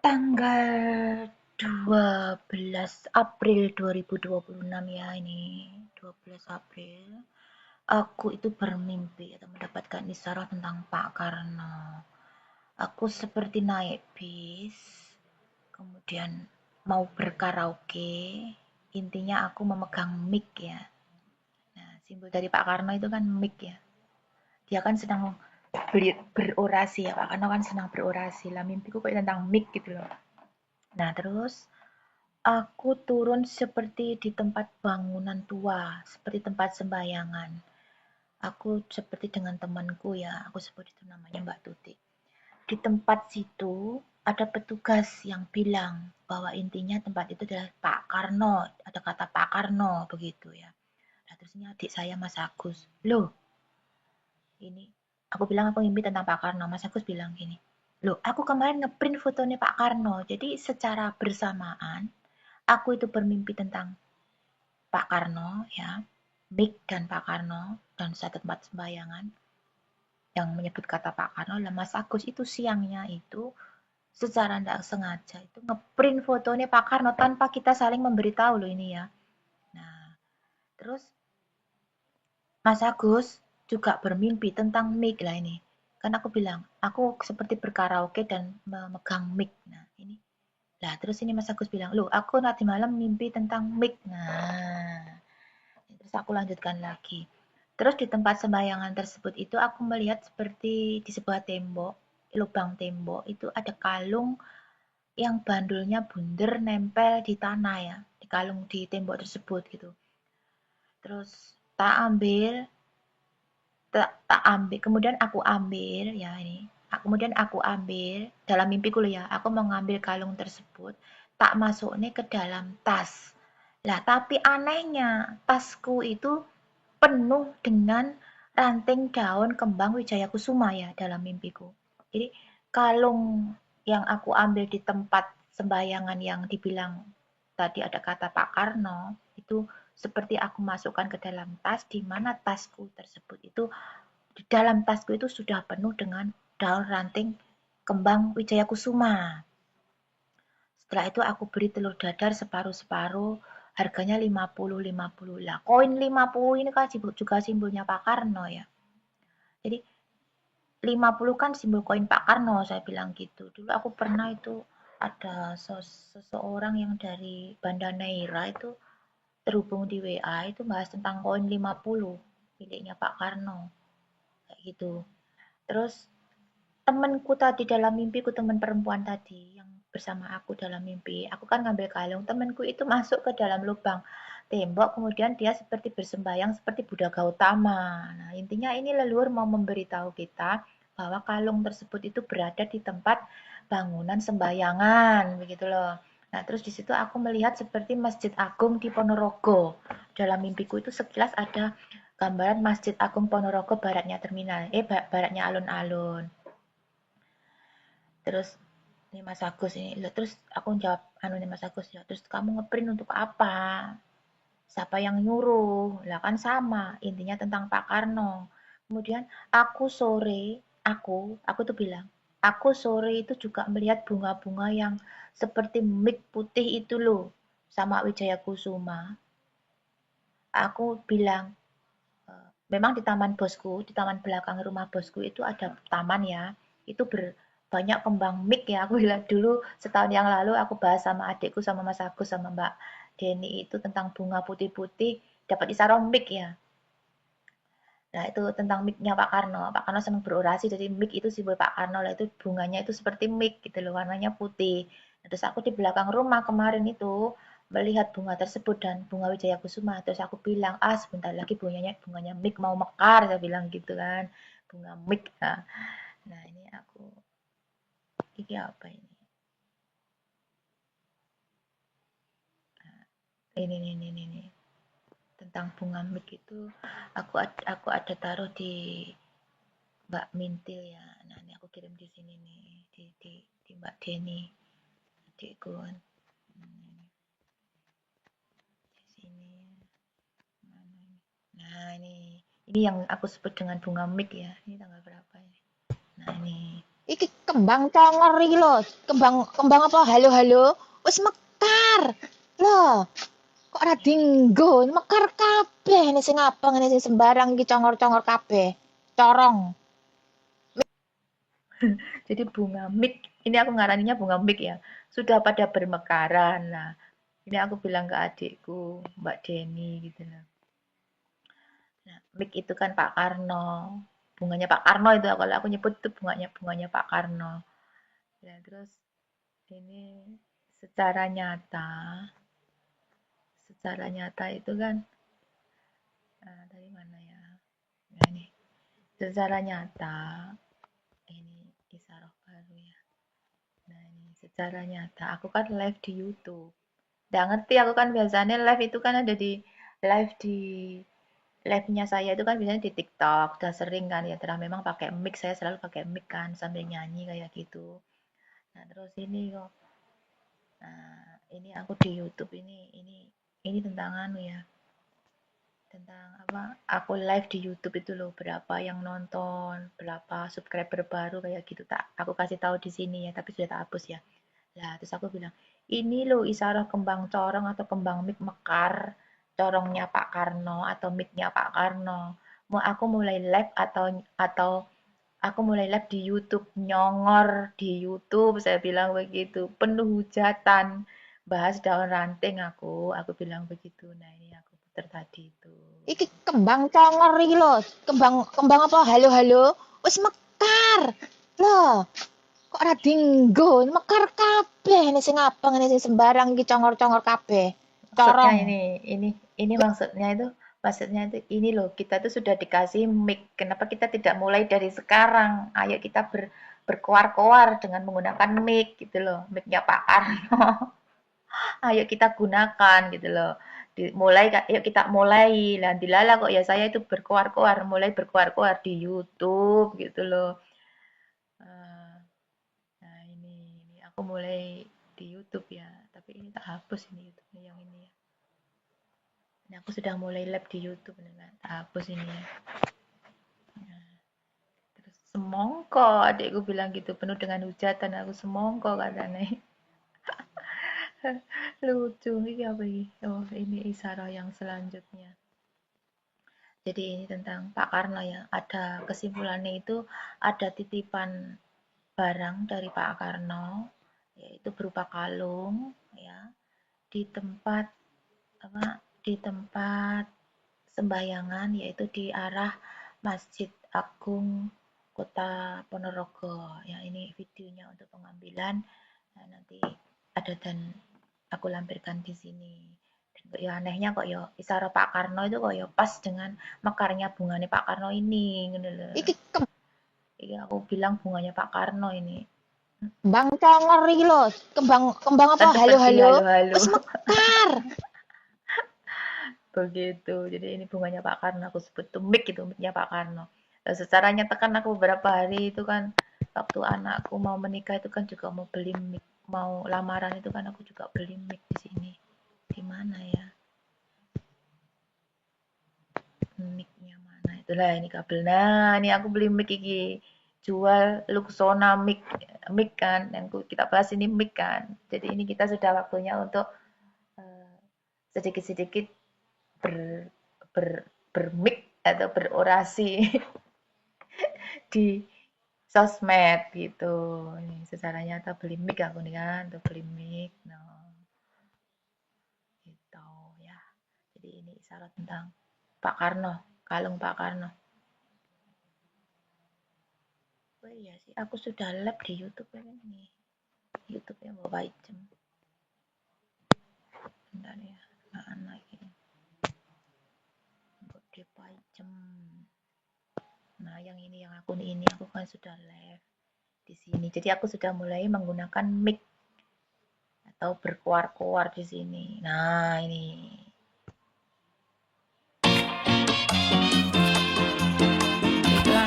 Tanggal 12 April 2026 ya, ini 12 April. Aku itu bermimpi atau mendapatkan isyarat tentang Pak Karno. Aku seperti naik bis, kemudian mau berkaraoke. Intinya aku memegang mic ya. Nah, simbol dari Pak Karno itu kan mic ya. Dia kan sedang berorasi ya, Pak Karno kan sedang berorasi lah. Mimpiku kayak tentang mic gitu loh. Nah, terus aku turun seperti di tempat bangunan tua, seperti tempat sembahyangan. Aku seperti dengan temanku ya, aku sebut itu namanya Mbak Tuti. Di tempat situ ada petugas yang bilang bahwa intinya tempat itu adalah Pak Karno, ada kata Pak Karno begitu ya. Nah, terus ini adik saya Mas Agus, loh ini aku bilang aku mimpi tentang Pak Karno, Mas Agus bilang gini, loh aku kemarin ngeprint fotonya Pak Karno, jadi secara bersamaan aku itu bermimpi tentang Pak Karno ya, Mik dan Pak Karno dan satu tempat sembayangan yang menyebut kata Pak Karno. Lah Mas Agus itu siangnya itu secara tidak sengaja itu ngeprint fotonya Pak Karno tanpa kita saling memberitahu loh ini ya. Nah, terus Mas Agus juga bermimpi tentang mic lah ini. Kan aku bilang, aku seperti berkaraoke dan memegang mic. Nah, ini. Lah, terus ini Mas Agus bilang, loh aku nanti malam mimpi tentang mic. Nah, terus aku lanjutkan lagi. Terus di tempat sembayangan tersebut itu aku melihat seperti di sebuah tembok, lubang tembok itu ada kalung yang bandulnya bunder nempel di tanah ya, di kalung di tembok tersebut gitu. Terus tak ambil, tak ambil, kemudian aku ambil ya ini. Kemudian aku ambil dalam mimpiku loh ya, aku mau ngambil kalung tersebut, tak masuk nih ke dalam tas. Lah, tapi anehnya tasku itu penuh dengan ranting daun kembang Wijaya Kusuma ya dalam mimpiku. Jadi kalung yang aku ambil di tempat sembahyangan yang dibilang tadi ada kata Pak Karno itu seperti aku masukkan ke dalam tas, di mana tasku tersebut itu di dalam tasku itu sudah penuh dengan daun ranting kembang Wijaya Kusuma. Setelah itu aku beli telur dadar separuh-separuh, harganya 50-50 lah. Koin 50 ini kan juga simbolnya Pak Karno ya. Jadi 50 kan simbol koin Pak Karno, saya bilang gitu. Dulu aku pernah itu ada seseorang yang dari Banda Neira itu terhubung di WA itu bahas tentang koin 50 miliknya Pak Karno. Kayak gitu. Terus temenku tadi dalam mimpiku, teman perempuan tadi yang bersama aku dalam mimpi, aku kan ngambil kalung, temanku itu masuk ke dalam lubang tembok, kemudian dia seperti bersembayang seperti Buddha Gautama. Nah, intinya ini leluhur mau memberitahu kita bahwa kalung tersebut itu berada di tempat bangunan sembayangan, begitu loh. Nah, terus di situ aku melihat seperti Masjid Agung di Ponorogo. Dalam mimpiku itu sekilas ada gambaran Masjid Agung Ponorogo baratnya terminal, baratnya alun-alun. Terus ini Mas Agus ini, terus aku jawab anu nih Mas Agus ya, terus kamu ngeprint untuk apa? Siapa yang nyuruh? Lah kan sama, intinya tentang Pak Karno. Kemudian aku tuh bilang, aku sore itu juga melihat bunga-bunga yang seperti mik putih itu loh, sama Wijaya Kusuma. Aku bilang, memang di taman bosku, di taman belakang rumah bosku itu ada taman ya. Itu banyak kembang mik ya. Aku bilang dulu setahun yang lalu aku bahas sama adikku sama Mas Agus sama Mbak Denny itu tentang bunga putih-putih dapat isaroh mik ya. Nah, itu tentang mik-nya Pak Karno. Pak Karno senang berorasi, jadi mik itu simbol Pak Karno lah itu bunganya itu seperti mik gitu loh, warnanya putih. Nah, terus aku di belakang rumah kemarin itu melihat bunga tersebut dan bunga Wijaya Kusuma. Terus aku bilang, ah sebentar lagi bunganya mik mau mekar, saya bilang gitu kan. Bunga mik. Nah, ini ini apa ini? Ini. Tentang bunga mik itu aku ada taruh di Mbak Mintil ya. Nah, ini aku kirim di sini nih di Mbak Denny adikku kan. Di sini. Nah, ini yang aku sebut dengan bunga mik ya. Ini tanggal berapa ini? Nah, ini. Iki kembang congor iki lho. Kembang kembang apa? Halo halo. Wis mekar. Loh, kok ora dinggo? Mekar kabeh ini sing abang ini sing sembarang iki congor-congor kabeh. Corong. Jadi bunga mik, ini aku ngaraninya bunga mik ya, sudah pada bermekaran. Nah, ini aku bilang ke adikku, Mbak Deni gitu loh. Nah, mik itu kan Pak Karno. Bunganya Pak Karno itu kalau aku nyebut itu bunganya bunganya Pak Karno. Ya, terus ini secara nyata, secara nyata itu kan dari mana ya? Nah, ini secara nyata ini Isaroh baru ya. Nah, ini secara nyata aku kan live di YouTube. Nggak ngerti aku kan biasanya live itu kan ada di live di live-nya saya itu kan biasanya di TikTok, udah sering kan ya, terus memang pakai mic, saya selalu pakai mic kan sambil nyanyi kayak gitu. Nah, terus ini kok, nah ini aku di YouTube ini tentang anu ya, tentang apa? Aku live di YouTube itu loh, berapa yang nonton, berapa subscriber baru kayak gitu tak. Aku kasih tahu di sini ya, tapi sudah tak hapus ya. Lah, terus aku bilang, ini loh Isarah kembang corong atau kembang mik mekar, corongnya Pak Karno atau miknya Pak Karno. Mau aku mulai live atau aku mulai live di YouTube, nyongor di YouTube, saya bilang begitu, penuh hujatan, bahas daun ranting aku bilang begitu. Nah ini aku putar tadi itu. Iki kembang congor iki lho. Kembang kembang apa? Halo halo. Wis mekar. Loh, kok ora dinggo? Mekar kabeh ini sing abang ini sing sembarang iki congor-congor kabeh. Maksudnya Corong. ini maksudnya itu ini loh, kita tuh sudah dikasih mic, kenapa kita tidak mulai dari sekarang, ayo kita berkoar-koar dengan menggunakan mic gitu loh, micnya Pak Karno. Ayo kita gunakan gitu loh, mulai yuk kita mulai lah dilala kok ya saya itu berkoar-koar, mulai berkoar-koar di YouTube gitu loh. Eh, nah ini aku mulai di YouTube ya, tapi ini tak hapus ini YouTube yang ini ya. Ini aku sudah mulai live di YouTube nih kan, tak hapus ini ya. Terus semongko adikku bilang gitu, penuh dengan hujatan, aku semongko katanya. Lucu ini apa ini? Oh ini Isara yang selanjutnya. Jadi ini tentang Pak Karno ya. Ada kesimpulannya itu ada titipan barang dari Pak Karno, yaitu berupa kalung ya, di tempat apa? Di tempat sembahyangan, yaitu di arah Masjid Agung Kota Ponorogo. Ya ini videonya untuk pengambilan. Nah, nanti ada dan aku lampirkan di sini. Ya anehnya kok ya Isara Pak Karno itu kok ya pas dengan mekarnya bunganya Pak Karno ini gitu loh. Iki Iya aku bilang bunganya Pak Karno ini. kembang congor iki lho. Kembang kembang apa? Kan Halo seperti halo. halo-halo. Wis mekar. Begitu. Jadi ini bunganya Pak Karno aku sebut tuh mic itu micnya Pak Karno. Dan secara nyata kan aku beberapa hari itu kan waktu anakku mau menikah itu kan juga mau beli mic, mau lamaran itu kan aku juga beli mic di sini. Di mana ya? Mic-nya mana? Itulah ini kabel. Nah, ini aku beli mic iki. Jual Luxona mic kan yang kita bahas ini mic kan. Jadi ini kita sudah waktunya untuk eh, sedikit-sedikit ber, ber bermik atau berorasi di sosmed gitu. Ini secara nyata beli mic aku nih kan, untuk beli mic. Nah, gitu ya. Jadi ini isyarat tentang Pak Karno, kalung Pak Karno. Oh iya sih, aku sudah live di YouTube ya kan nih. YouTube yang bawa jam. Bentar ya, anak ini. Bawa jam. Nah, yang ini yang akun ini aku kan sudah live di sini. Jadi aku sudah mulai menggunakan mic atau berkoar-koar di sini. Nah, ini. Itulah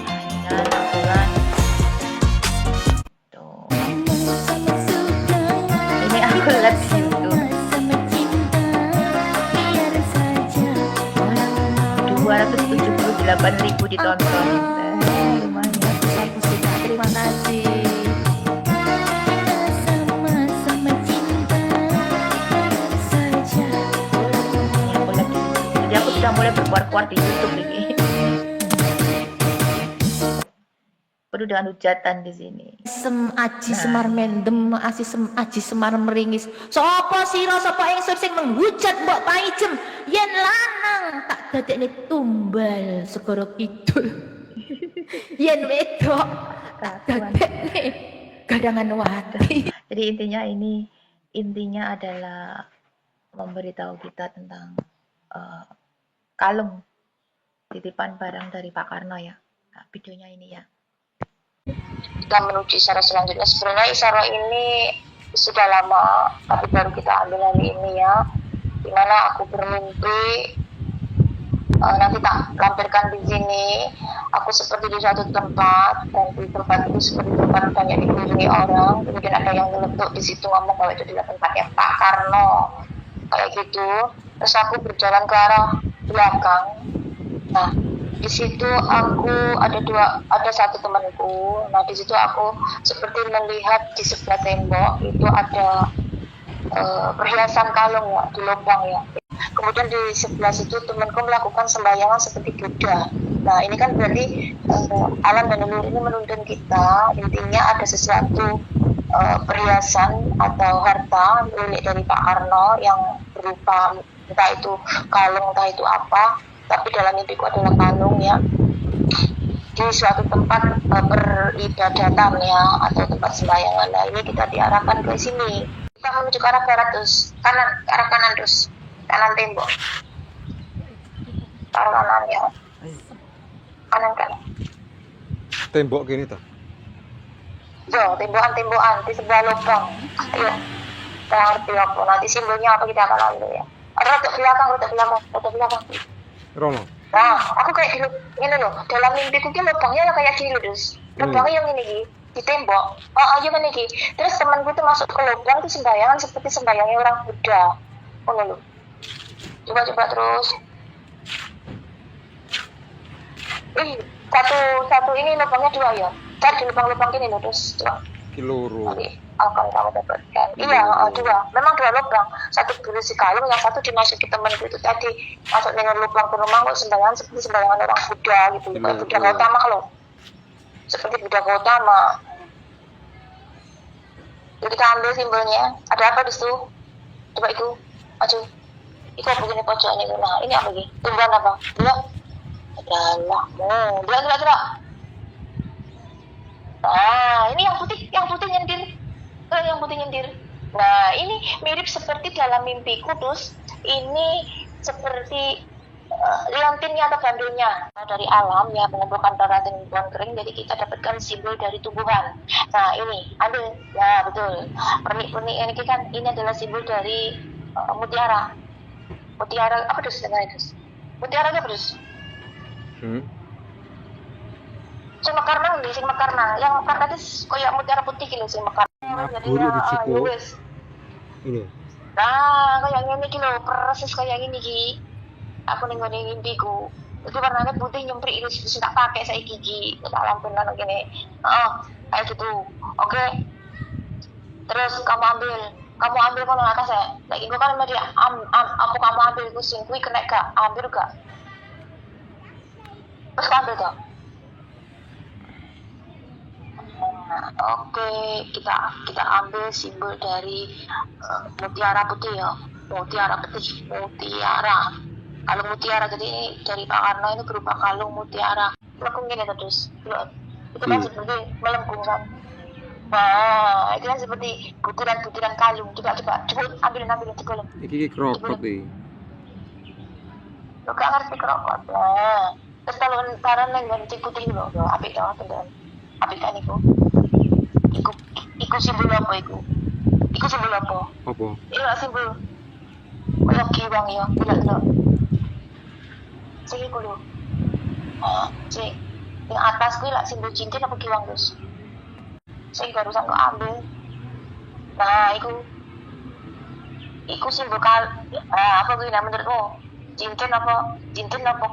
nah, ini kan aku kan. Tuh. Ini aku live di YouTube. 278.000 ditonton. Lumayan. mulai berkuar-kuar di YouTube ini. Penuh dengan hujatan di sini. Sem aji semar mendem asi sem aji semar meringis. Sapa sira sapa ingsun sing menghujat mbok paijem yen lanang tak dadekne tumbal segara kidul. Yen wedok tak dadekne garangan wati. Jadi intinya adalah memberitahu kita tentang kalung titipan barang dari Pak Karno ya. Nah, videonya ini ya. Kita menuju isyarat selanjutnya. Sebenarnya isyarat ini sudah lama, tapi baru kita ambil hari ini ya. Dimana aku bermimpi, nanti tak lampirkan di sini. Aku seperti di suatu tempat, dan di tempat itu seperti tempat banyak dikunjungi orang. Kemudian ada yang meletuk di situ ngomong kalau itu adalah tempatnya Pak Karno, kayak gitu. Terus aku berjalan ke arah belakang. Nah, di situ aku ada satu temanku. Nah, di situ aku seperti melihat di sebelah tembok itu ada perhiasan kalung ya di lubang ya. Kemudian di sebelah situ temanku melakukan sembahyangan seperti Buddha. Nah, ini kan berarti alam dan leluhur ini menuntun kita. Intinya ada sesuatu perhiasan atau harta milik dari Pak Karno yang berupa entah itu kalung, entah itu apa. Tapi dalam mimpiku adalah kalung ya, di suatu tempat peribadatan ya, atau tempat sembahyangan. Nah, ini kita diarahkan ke sini. Kita menuju ke arah barat terus, kanan, ke arah kanan terus, kanan tembok, ke arah kanan ya, kanan. Tembok gini tuh. Yo, tembokan di sebelah lubang. Ayo, kita ngerti apa. Nanti simbolnya apa kita akan ambil ya. Ada rotok belakang. Rono. Nah, aku kayak gini loh, dalam mimpiku ki lubangnya kayak gini loh, Dus. Lubangnya yang ini di tembok. Oh, ayo kan iki. Terus temanku tuh masuk ke lubang itu sembayangan seperti sembayangnya orang Buddha. Oh loh. Coba terus. Satu ini lubangnya dua ya. Cari di lubang-lubang gini loh, terus coba. Kiloro. Oke, akan kamu dapatkan. Iya, dua. Memang dua lubang. Satu berisi kalung, yang satu dimasuki temanku itu tadi. Masuk dengan lubang ke rumah, kok sembayangan seperti sembayangan orang Buddha gitu. Kayak Buddha Gautama loh. Seperti Buddha Gautama. Jadi kita ambil simbolnya. Ada apa di situ? Coba itu. Maju. Itu apa begini pojok ini? Nah, ini apa lagi? Tumbuhan apa? Dua. Adalah. Gerak. Nah, ini yang putih nyendir. Yang putih nyendir. Nah, ini mirip seperti dalam mimpiku, terus ini seperti liontinnya atau gandulnya dari alam ya, mengumpulkan darah dan buang kering. Jadi kita dapatkan simbol dari tumbuhan. Nah, ini ambil. Ya, betul. Pernik-pernik ini kan ini adalah simbol dari mutiara. Mutiara apa terus namanya, terus? Mutiara apa terus? Sing mekar nang ndi sing mekar nang yang mekar tadi koyo mutiara putih gitu sing mekar. Jadi ini. Nah, kayak ngene iki lho, persis kayak ngene iki. Aku ning ngene mimpiku. Itu warnanya putih nyemprik itu sing tak pakai saiki iki. Tak lampu nang kene. Kayak gitu. Oke. Terus kamu ambil kono atas ya. Lagi gua kan dia apa kamu ambil iku sing kuwi kena gak? Ambil gak? Terus ambil gak? Oke, kita ambil simbol dari mutiara putih ya, mutiara. Kalung mutiara, jadi dari Pak Karno ini berupa kalung mutiara. Melengkung gini terus, itu kan seperti melengkung kan. Nah, itu kan seperti butiran kalung. Coba ambilin coba. Iki krokot iki. Lo gak ngerti krokot. Nah, terus kalau ntaran yang ganti putih loh, apik toh, teman. Apik kan iku. Iku simbol apa iku? Iku simbol apa? Apa? Iya simbol. Kaya giwang ya, tidak. Sing iku lho. Sing yang atas kuwi lak simbol cincin apa giwang, Gus? Sing barusan kok ambil. Nah, iku simbol apa kuwi menurutmu? Cincin apa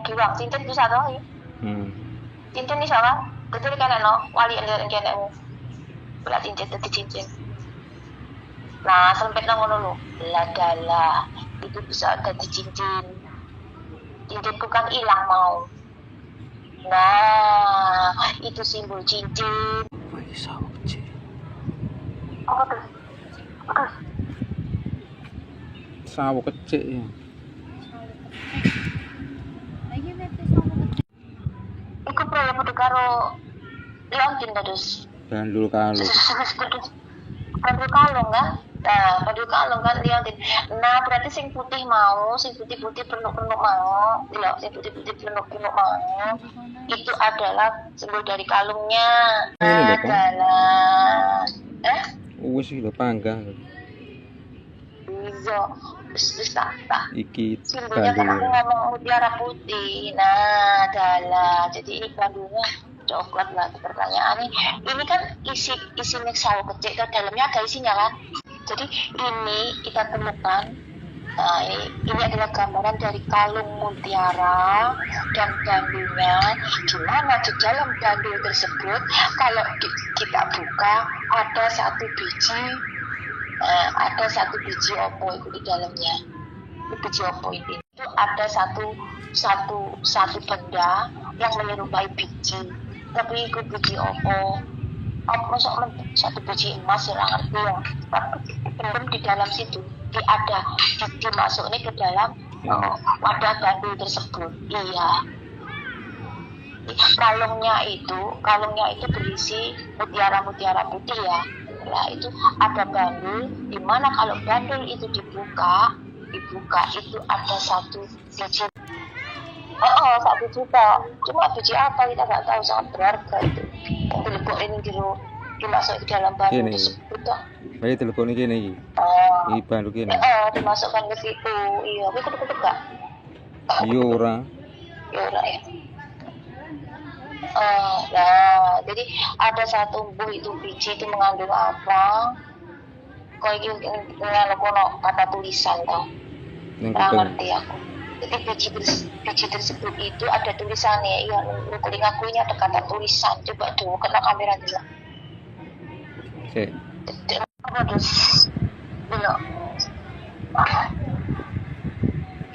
giwang? Cincin bisa toh ya? Cincin bisa kan? Betul kan no? Wali enkenekmu. Bola cincin dadi cincin. Nah, sempet nang ngono lho. Ladalah itu bisa dadi cincin. cincinku kan hilang mau. Nah, itu simbol cincin. Wih, sawo kecil. Apa tuh? Apa? Sawo kecil ya. Iku pernah foto karo Leontin terus. Bandul kalung. Bandul kalung kan? Nah, bandul kalung kan Leontin. Nah, berarti sing putih mau, sing putih-putih penuk-penuk mau, tidak, sing putih-putih penuk-penuk mau, itu adalah simbol dari kalungnya. Ini lho, Pak. Adalah, Wis iki lho panggang. iya, bis tak. Iki Simbolnya kan aku bandul. ngomong mutiara putih. Nah, adalah, jadi ini bandulnya coklat lah. Pertanyaan ini kan isinya sawo kecil, kan dalamnya ada isinya kan. Jadi ini kita temukan. Nah, ini adalah gambaran dari kalung mutiara dan bandulnya. Gimana di dalam bandul tersebut kalau kita buka ada satu biji opo itu di dalamnya. Biji opo itu ada satu benda yang menyerupai biji, tapi itu biji opo. Masuk satu biji emas yang ngerti ya. Tapi belum di dalam situ ada dimasuk ini ke dalam wadah bandul tersebut. Iya. Kalungnya itu berisi mutiara putih ya. Nah, itu ada bandul, di mana kalau bandul itu dibuka itu ada satu biji. Satu juta. Cuma biji apa kita nggak tahu, sangat berharga itu. Telepon ini dimasuk ke dalam bandul Ini. tersebut. Bayi telepon iki kene iki. Iki bandul kene. Dimasukkan ke situ. Iya, tapi kutuk gak? Iya ora. Ya ora ya. Nah, jadi ada satu buah itu biji itu mengandung apa? Kok ini kono kata tulisan toh. Ning Nggak kuping. ngerti aku. Jadi biji tersebut itu ada tulisannya. Iya, di telingaku ini ada kata tulisan. Coba tuh kena kamera dulu. Sik. Terus belum.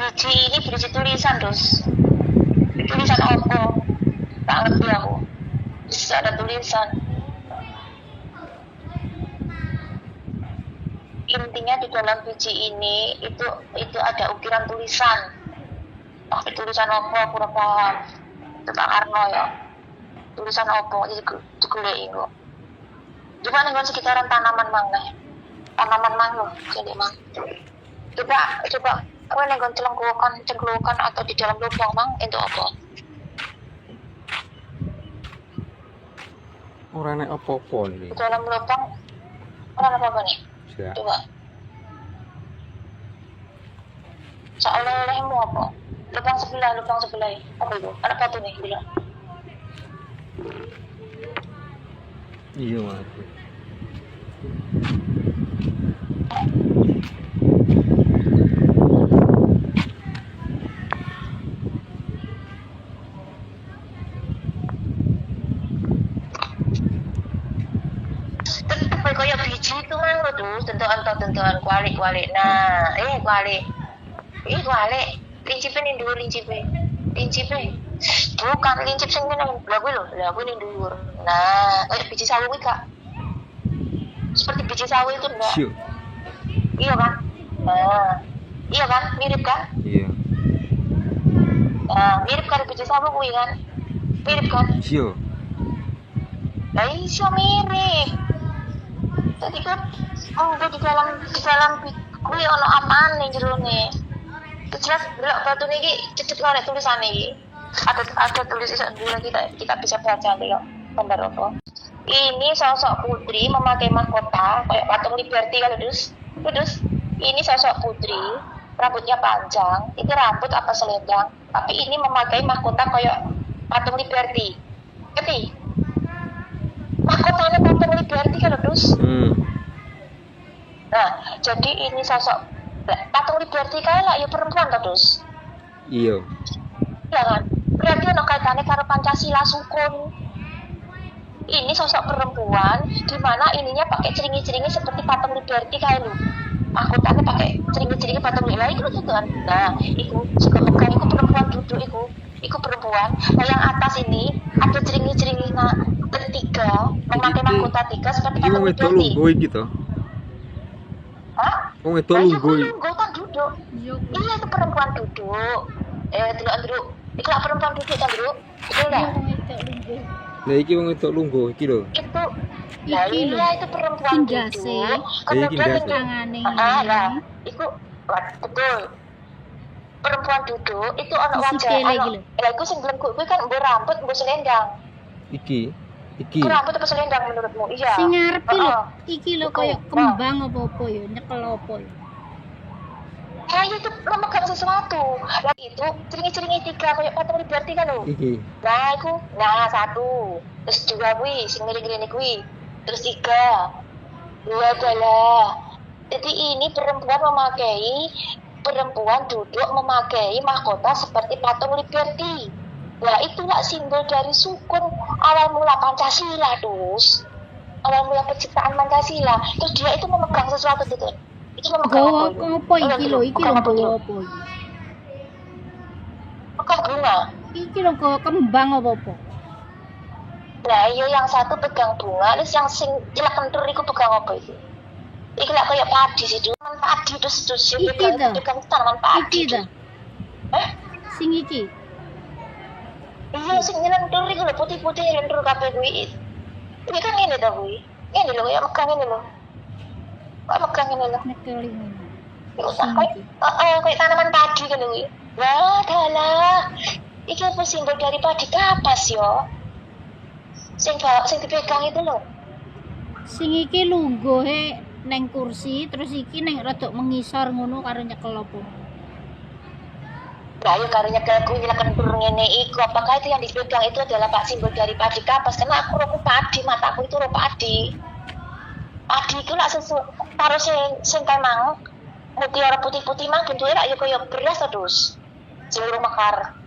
Biji ini berisi tulisan terus. Tulisan apa? Tak ngerti aku. Bisa ada tulisan. Intinya di dalam biji ini itu ada ukiran tulisan. Tapi tulisan apa aku ora paham. Tentang Arno ya. Tulisan apa jadi digoleki kok. Coba ning sekitaran tanaman mang nih. Tanaman mang lho, jadi mang. Coba kowe ning cengklukan atau di dalam lubang mang itu apa? Ora nek apa-apa iki. Di dalam lubang ora apa-apa nih. Siap. Coba. Oleh-olehmu apa? Lubang sebelah. Apa itu? Ada batu nih, bilang. Iya, Mas. Tetep kaya biji itu mang lho tuh, tentuan kualik. Nah, kualik. Lincipin ning dhuwur lincipe. Bukan lincip sing ngene. Lah kuwi ning dhuwur. Nah, kayak biji sawi kuwi Kak. Seperti biji sawi itu enggak? Siap. Iya kan? Nah, iya kan? Mirip kan? Iya. Nah, mirip karo biji sawi kuwi kan? Mirip kan? Siap. Lah iso mirip. Tadi kan di dalam kuwi ono apaan ning jerone. Jelas delok batu niki cecet lho nek tulisan iki. Ada tulisan dulu kita bisa baca delok gambar apa. Ini sosok putri memakai mahkota kayak patung Liberty kalau Kudus. Ini sosok putri, rambutnya panjang. Itu rambut apa selendang? Tapi ini memakai mahkota kayak patung Liberty. Ngerti? Mahkotanya patung Liberty kalau Nah, jadi ini sosok patung Liberty kayak lah ya perempuan terus. Iya. Ya kan? Berarti ono kaitane karo Pancasila sukun. Ini sosok perempuan di mana ininya pakai ceringi-ceringi seperti patung Liberty kayak lu. mahkotanya pakai ceringi-ceringi patung lila itu gitu kan. Nah iku juga megang iku perempuan duduk iku perempuan. Nah yang atas ini ada ceringi-ceringi ketiga memakai mahkota tiga seperti Iki wong patung wedok Liberty. lungguh iki to. Hah? Wong wedok Nah, iya lungguh. lungguh kan duduk. Iya itu perempuan duduk. Dulu itu lah perempuan duduk kan dulu. Betul nggak? Lah iki wong wedok lungguh iki lho. Itu nah Iki lho. iya itu perempuan Kindase. duduk. Iya, Kemudian kindase. yang Tangane lah itu betul. Perempuan duduk itu anak Isi wajah tele anak. iki lho. Lah iku sing gelem kuwi kan mbok rambut mbok selendang. Iki. Itu rambut apa selendang menurutmu? Iya. Sing ngarepe lho, Heeh. iki lho Iku, koyo kembang apa-apa ya, nyekel apa ya. Ya itu memegang sesuatu. Lah itu ceringi-ceringi tiga kayak patung Liberty kan lho. Iki. Nah, aku, nah satu, terus dua kuwi, sing miring-miring kuwi, terus tiga, dua adalah. Jadi ini perempuan duduk memakai mahkota seperti patung Liberty. Nah itulah simbol dari sukun awal mula Pancasila terus. Awal mula penciptaan Pancasila. Terus dia itu memegang sesuatu gitu. Itu memegang Gawa apa? apa iki lho, iki lho gawa apa iki. Memegang bunga. Iki lho gawa kembang apa-apa. Nah, iya yang satu pegang bunga, terus yang sing jelek kentur iku pegang apa itu? Iki lah kayak padi sih, tanaman padi terus Iki pegang tanaman padi. Iki dah. Eh? Sing iki. Iya, sing nyelentur iku lho putih-putih nyelentur kabeh kuwi. Iki kan ngene ta kuwi. Ngene lho ya megang ngene lho. Kok megang ngene lho. Nekeli ngono. Iku Sing kayak iki. kayak tanaman padi kan kuwi. Wah, dalah. Iki apa simbol dari padi kapas yo? Sing dipegang itu lho. Sing iki lungguhe neng kursi, terus iki neng rodok mengisor ngono karo nyekel apa. Nah, ayo karunya aku nyelakan turun ngene iku. Apakah itu yang dipegang itu adalah pak simbol dari padi kapas? Karena aku roh padi, mataku itu roh padi. Padi itu lah taruh sing mang mutiara putih-putih mang bentuknya lah ya kayak beras terus. Seluruh mekar.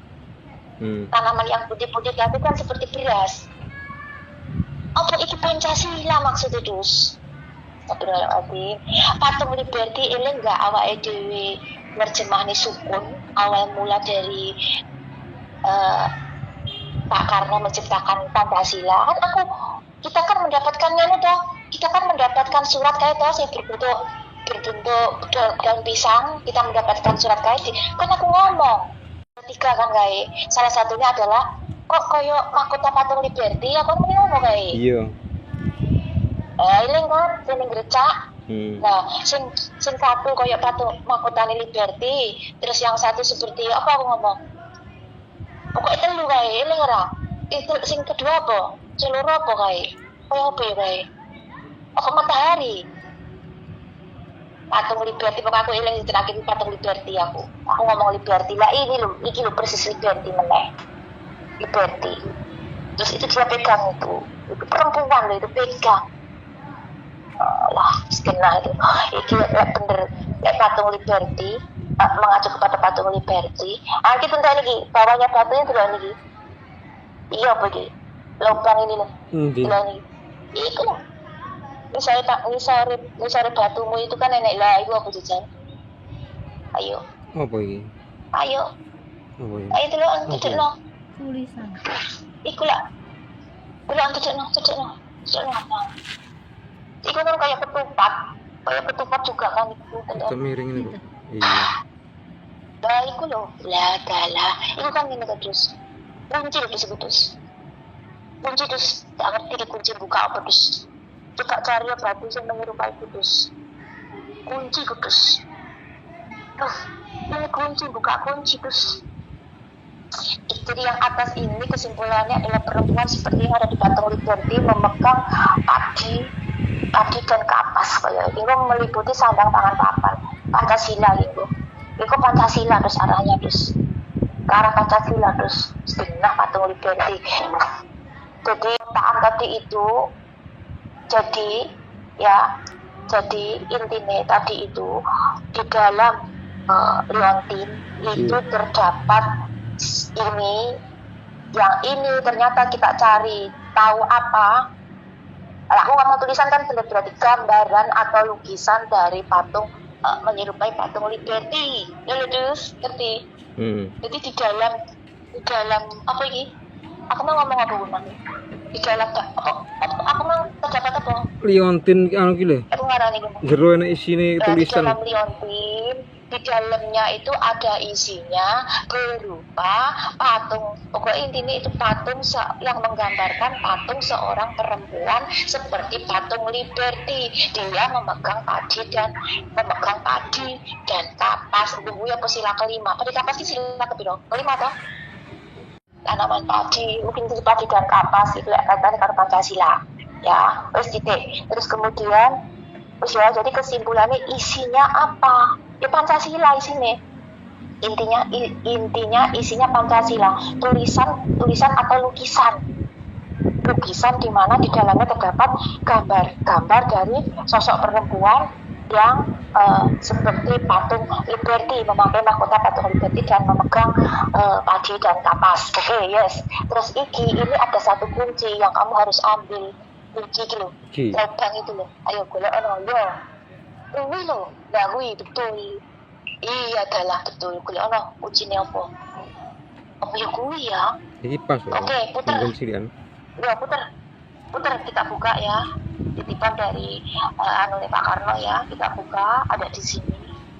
Tanaman yang putih-putih itu kan seperti beras. Apa itu Pancasila maksudnya dus? Astagfirullahaladzim. Patung Liberty ini enggak awake dhewe nerjemahne sukun awal mula dari Pak Karno menciptakan Pancasila. Kan kita kan mendapatkannya toh. Kita kan mendapatkan surat kayak toh sing berbentuk daun pisang, kita mendapatkan surat kayak kan aku ngomong. Tiga kan kayak salah satunya adalah kok koyo mahkota patung Liberty aku ngomong kayak. Iya. Ini kan sing grecak. Nah, sing satu koyo patung mahkota Liberty, terus yang satu seperti apa aku ngomong. Pokoknya telu kae, eling ora? Itu sing kedua apa? Seluruh apa kae? Koyo apa ya kae? Oh, matahari. Patung Liberty, pokoknya aku eling terakhir patung Liberty aku. Aku ngomong Liberty lah, iki lho persis Liberty meneh. Liberty. Terus itu dia pegang itu perempuan loh itu pegang. Lah, setengah itu. Iki bener, patung Liberty, mengacu kepada patung Liberty. Kita tentang lagi, bawahnya batunya itu lagi. Iya apa iki? Lubang ini loh. Ini. Iku loh. Misalnya batumu itu kan nenek lah, itu apa jajan? Ayo. Apa iki? Ayo. Apa iki? Ayo dulu, tutup no. Tulisan. Iku lah. Dulu tutup no. Iku kan kayak ketupat juga kan itu. Kita miring ini kok. Iya. Nah, iku loh. Lah. Iku kan ini terus. Kunci terus. Kunci terus. Tak ngerti di kunci buka apa terus. Kita cari batu yang menyerupai kudus. Kunci kudus. Tuh, ini kunci, buka kunci terus. Jadi yang atas ini kesimpulannya adalah perempuan seperti yang ada di patung Liberty memegang padi dan kapas kayak itu meliputi sandang tangan papan Pancasila gitu. Itu Pancasila terus arahnya terus ke arah Pancasila terus setengah patung Liberty. Jadi taat tadi itu jadi intinya tadi itu di dalam liontin itu terdapat ini ternyata kita cari tahu apa. Aku nggak mau tulisan kan berarti gambaran atau lukisan dari patung menyerupai patung Liberty. Lalu terus ngerti? Hmm. Jadi di dalam apa ini? Aku mau ngomong apa Bang? Di dalam aku mau terdapat apa? Liontin anu ki lho. Aku ngarani ini. Jero enek isine Di tulisan. dalam liontin, di dalamnya itu ada isinya berupa patung. Pokoknya intinya itu patung yang menggambarkan patung seorang perempuan seperti patung Liberty. Dia memegang padi dan kapas. Gue apa sila kelima? Padi kapas sih sila kelima toh? Tanaman padi, mungkin itu padi dan kapas itu kaitannya karo Pancasila. Ya, terus titik. Terus kemudian ya, jadi kesimpulannya isinya apa? Ya Pancasila isinya. Intinya isinya Pancasila. Tulisan atau lukisan di mana di dalamnya terdapat gambar dari sosok perempuan yang seperti patung Liberty, memakai mahkota patung Liberty dan memegang padi dan kapas. Oke, yes. Terus ini ada satu kunci yang kamu harus ambil. Kunci gitu loh, lubang itu loh. Ayo golek ono yo. Kuwi lho, lah kuwi betul. Iya adalah betul. Golek ono kuncine apa? Apa ya kuwi ya? Iki pas lho. Oke, puter. Kuncian. Ya, puter kita buka ya. Titipan dari Pak Karno ya, kita buka, ada di sini.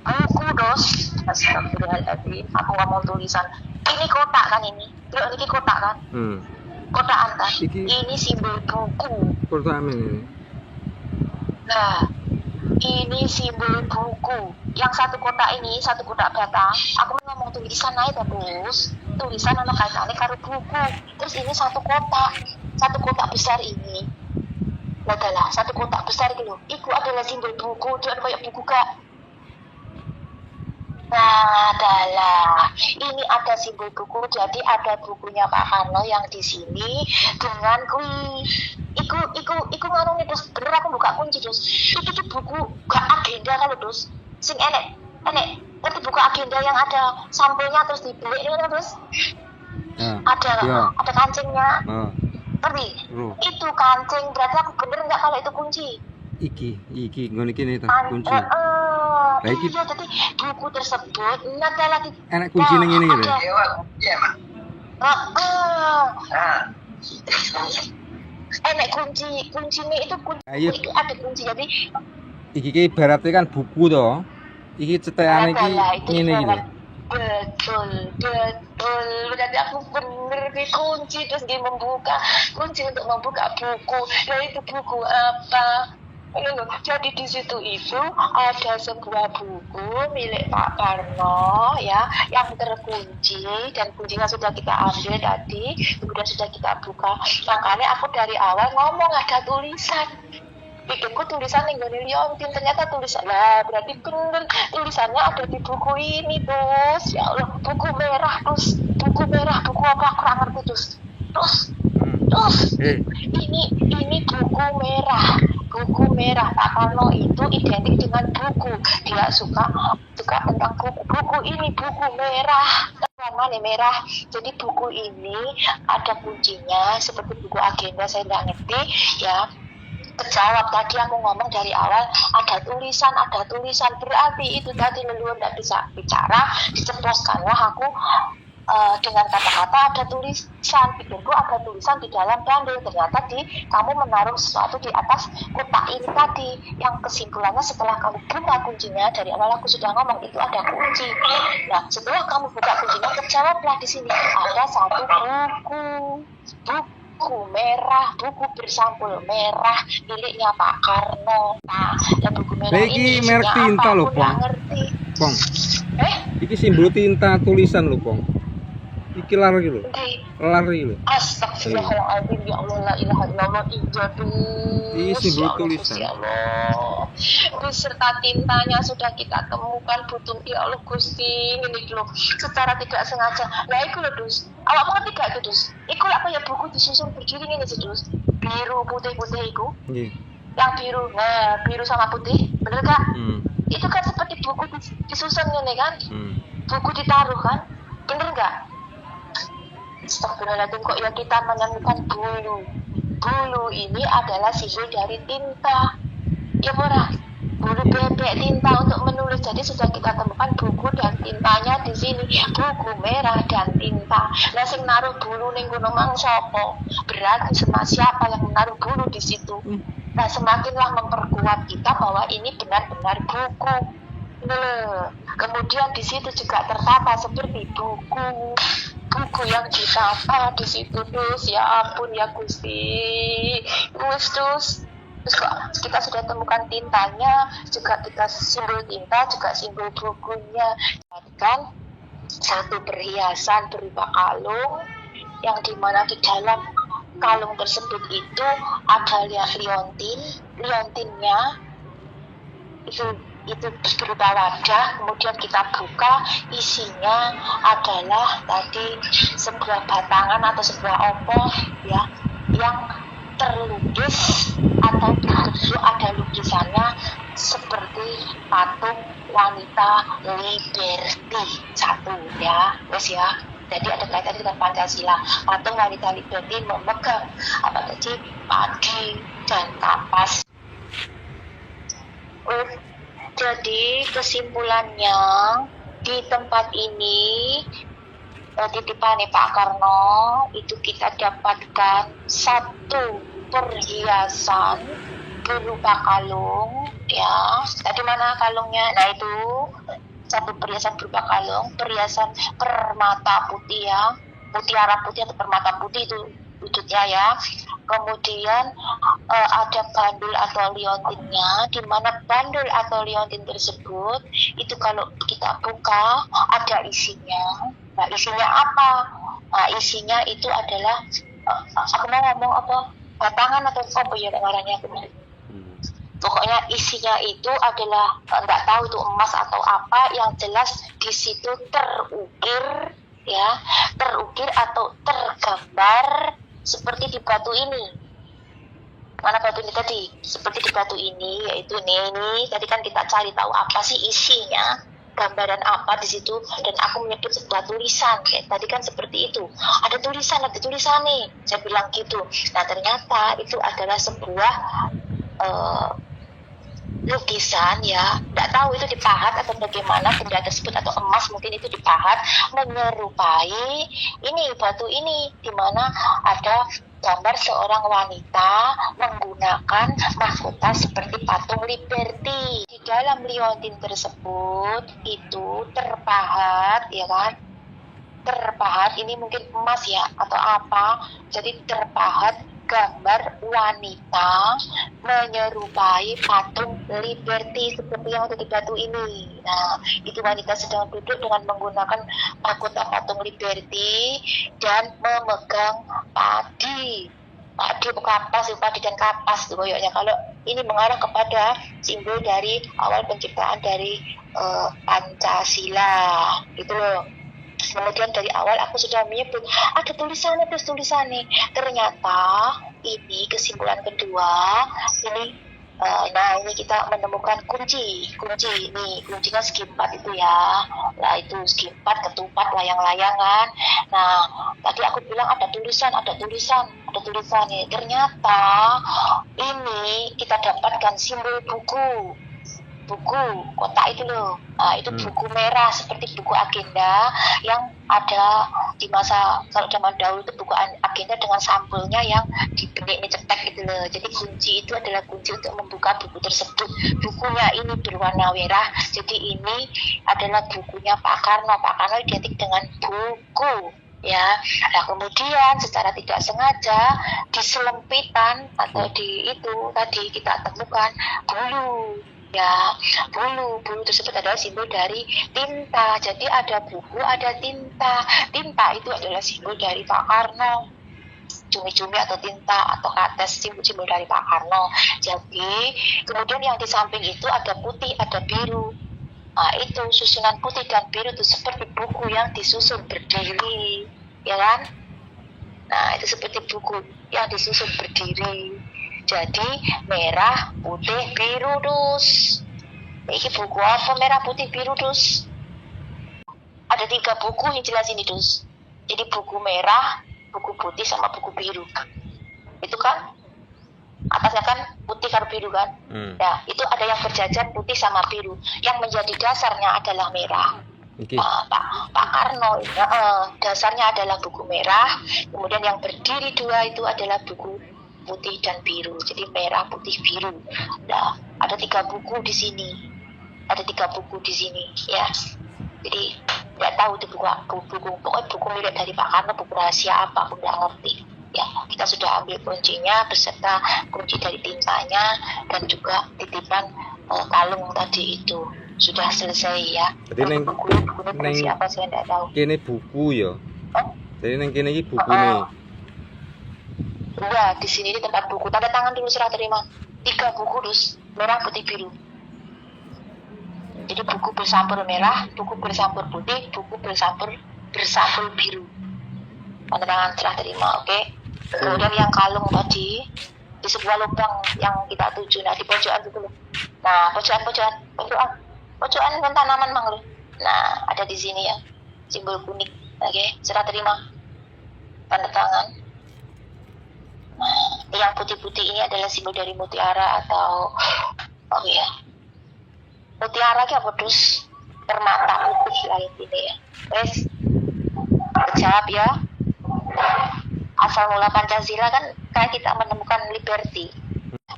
Buku dos. Astagfirullahaladzim, aku ngomong tulisan. Ini kotak kan ini? Yuk, ini kotak kan? Kotakan kan? Ini simbol buku. Kotak ini. Nah, ini simbol buku. Yang satu kotak ini, satu kotak bata. Aku ngomong tulisan aja terus. Tulisan anak kaitannya karo buku. Terus ini satu kotak besar ini. Adalah satu kotak besar gitu. Itu adalah simbol buku. Dia kayak buku gak? Nah, adalah ini ada simbol buku. Jadi ada bukunya Pak Karno yang di sini dengan kui. Iku nganu nih terus bener aku buka kunci terus. Itu tuh buku gak agenda kalau terus. Sing enek. Ngerti buku agenda yang ada sampulnya terus dibeli ini terus. Ada kancingnya. Ngerti? Itu kancing berarti aku bener nggak kalau itu kunci? Iki ngene iki nih kunci. Iya, jadi buku tersebut ada lagi. Enak kunci ning ngene iki. Iya, Pak. Enak kuncinya itu ada kunci jadi. Iki ki ibaratnya kan buku toh. Iki cetekane iki ngene iki lho. Betul. Berarti aku bener di kunci terus dia membuka kunci untuk membuka buku. Itu buku apa? Jadi di situ itu ada sebuah buku milik Pak Karno ya yang terkunci dan kuncinya sudah kita ambil tadi, kemudian sudah kita buka. Makanya aku dari awal ngomong ada tulisan. Pikirku tulisan yang gak liontin, ternyata tulisan. Nah, berarti bener tulisannya ada di buku ini terus. Ya Allah, buku merah terus. Buku apa aku gak ngerti terus. Ini buku merah. Pak Karno itu identik dengan buku. Dia suka tentang buku ini buku merah. Warnanya merah. Jadi buku ini ada kuncinya seperti buku agenda, saya nggak ngerti ya. Terjawab tadi aku ngomong dari awal ada tulisan berarti itu tadi leluhur tidak bisa bicara, diceploskanlah aku dengan kata-kata ada tulisan. Pikirku ada tulisan di dalam bandul, ternyata kamu menaruh sesuatu di atas kotak ini tadi, yang kesimpulannya setelah kamu buka kuncinya, dari awal aku sudah ngomong itu ada kunci. Nah, setelah kamu buka kuncinya, terjawablah di sini ada satu buku merah, buku bersampul merah miliknya Pak Karno. Nah, dan buku merah ini merek tinta loh, Pong. Pong. Iki simbol tinta tulisan loh, Pong. Iki lar iki lho. Lar iki lho. Astagfirullahaladzim, ya Allah, la ilaha illallah, Ini simbol tulisan. Ya Allah. Beserta tintanya sudah kita temukan butuh, ya Allah Gusti, ini lho. Secara tidak sengaja. Lah iku lho, Dus. Awak mengerti gak itu, Dus? Iku lak kaya buku disusun berdiri ngene sih, Dus. Biru putih-putih iku. Nggih. Yang biru. Nah, biru sama putih. Bener gak? Itu kan seperti buku disusun ngene kan? Buku ditaruh kan? Bener gak? Astagfirullahaladzim, kok ya kita menemukan bulu. Bulu ini adalah simbol dari tinta. Ya murah. Bulu bebek tinta untuk menulis. Jadi sudah kita temukan buku dan tintanya di sini, buku merah dan tinta. Nah sing naruh bulu ning kono mang sapa? Berarti sama siapa yang menaruh bulu di situ. Nah semakinlah memperkuat kita bahwa ini benar-benar buku. Nah, kemudian di situ juga tertata seperti buku yang ditata di situ dus. Ya ampun ya Gusti. Terus kok kita sudah temukan tintanya, juga kita simbol tinta, juga simbol bukunya. Kan satu perhiasan berupa kalung yang dimana di dalam kalung tersebut itu ada liontinnya itu berupa wadah. Kemudian kita buka, isinya adalah tadi sebuah batangan atau sebuah opo ya yang terlukis atau ditusuk, ada lukisannya seperti patung wanita Liberty satu ya, wes ya. Jadi ada kaitan dengan Pancasila. Patung wanita Liberty memegang apa tadi, padi dan kapas. Jadi kesimpulannya di tempat ini titipane Pak Karno itu kita dapatkan satu perhiasan berupa kalung ya. Tadi mana kalungnya? Nah itu satu perhiasan berupa kalung, perhiasan permata putih ya, mutiara putih atau permata putih itu wujudnya ya. Kemudian ada bandul atau liontinnya, di mana bandul atau liontin tersebut itu kalau kita buka ada isinya. Nah isinya apa? Nah, isinya itu adalah aku mau ngomong apa? Batangan atau apa ya ngarannya kemarin. Pokoknya isinya itu adalah nggak tahu itu emas atau apa, yang jelas di situ terukir ya, terukir atau tergambar seperti di batu ini. Mana batu ini tadi? Seperti di batu ini, yaitu ini tadi kan kita cari tahu apa sih isinya, gambaran apa di situ, dan aku menyebut sebuah tulisan. Kayak tadi kan seperti itu. Ada tulisan nih. Saya bilang gitu. Nah, ternyata itu adalah sebuah lukisan ya, tidak tahu itu dipahat atau bagaimana benda tersebut, atau emas mungkin itu dipahat menyerupai ini batu ini, di mana ada gambar seorang wanita menggunakan mahkota seperti patung Liberty. Di dalam liontin tersebut itu terpahat ya kan, terpahat ini mungkin emas ya atau apa, jadi terpahat gambar wanita menyerupai patung Liberty seperti yang ada di batu ini. Nah, itu wanita sedang duduk dengan menggunakan mahkota patung Liberty dan memegang padi kapas, padi dan kapas tuh koyoknya. Kalau ini mengarah kepada simbol dari awal penciptaan dari Pancasila gitu loh. Kemudian dari awal aku sudah menyebut ada tulisannya, ternyata ini kesimpulan kedua ini. Nah ini kita menemukan kunci ini, kuncinya segi 4 itu ya. Nah itu segi 4 ketupat layang-layangan. Nah tadi aku bilang ada tulisan nih. Ternyata ini kita dapatkan simbol buku kotak itu loh. Nah, itu buku merah seperti buku agenda yang ada di masa kalau zaman dahulu, itu buku agenda dengan sampulnya yang dibenik cetek gitu loh. Jadi kunci itu adalah kunci untuk membuka buku tersebut. Bukunya ini berwarna merah. Jadi ini adalah bukunya Pak Karno identik dengan buku ya. Nah kemudian secara tidak sengaja di selempitan atau di itu tadi kita temukan bulu ya, bulu tersebut adalah simbol dari tinta. Jadi ada buku, ada tinta itu adalah simbol dari Pak Karno, cumi-cumi atau tinta atau kates, simbol dari Pak Karno. Jadi kemudian yang di samping itu ada putih, ada biru. Nah itu susunan putih dan biru itu seperti buku yang disusun berdiri ya kan. Nah itu seperti buku yang disusun berdiri. Jadi merah, putih, biru dus. Ini buku apa merah, putih, biru dus? Ada 3 buku yang jelas ini dus. Jadi buku merah, buku putih sama buku biru. Itu kan? atasnya kan putih karo biru kan. Ya, itu ada yang berjajar putih sama biru. Yang menjadi dasarnya adalah merah. Oke. Pak Karno, dasarnya adalah buku merah. Kemudian yang berdiri dua itu adalah buku putih dan biru. Jadi merah, putih, biru. Nah, ada 3 buku di sini. Ada 3 buku di sini, ya. Jadi nggak tahu itu pokoknya buku milik dari Pak Karno, buku rahasia apa, aku nggak ngerti. Ya, kita sudah ambil kuncinya beserta kunci dari tintanya dan juga titipan kalung tadi itu sudah selesai ya. Jadi neng siapa saya nggak tahu. Kene buku ya. Jadi neng kene iki buku nih. Udah di sini di tempat buku. Tanda tangan dulu serah terima. 3 buku dus merah putih biru. Jadi buku bersampul merah, buku bersampul putih, buku bersampul biru. Tanda tangan serah terima, oke. Kemudian yang kalung tadi di sebuah lubang yang kita tuju, nah di pojokan itu loh. Nah pojokan kan tanaman mang loh. Nah ada di sini ya simbol kuning, oke. Serah terima, tanda tangan. Nah, yang putih-putih ini adalah simbol dari mutiara atau mutiara ki apa dus permata putih lah ini ya. Wes kejawab ya. Asal mula Pancasila kan kayak kita menemukan liberty.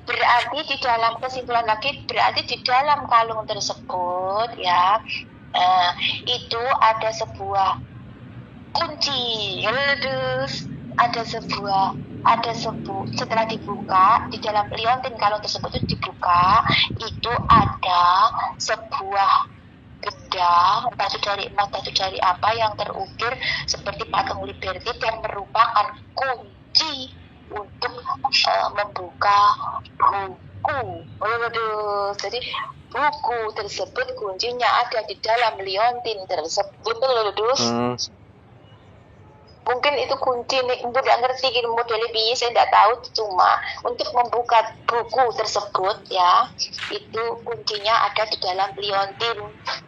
Berarti di dalam kesimpulan lagi, berarti di dalam kalung tersebut ya itu ada sebuah kunci. Setelah dibuka di dalam liontin kalung tersebut itu dibuka, itu ada sebuah benda, entah itu dari emas, entah itu dari apa yang terukir seperti patung liberty dan merupakan kunci untuk membuka buku. Jadi buku tersebut kuncinya ada di dalam liontin tersebut. Mungkin itu kunci nih, Ibu nggak ngerti gitu modelnya biasa, saya nggak tahu. Cuma untuk membuka buku tersebut ya, itu kuncinya ada di dalam liontin.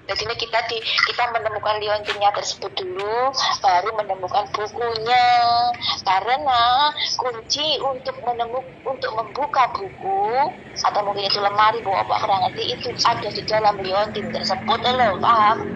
Jadi ini kita menemukan liontinnya tersebut dulu, baru menemukan bukunya. Karena kunci untuk membuka buku atau mungkin itu lemari, bawa apa kurang ngerti, itu ada di dalam liontin tersebut, lo paham?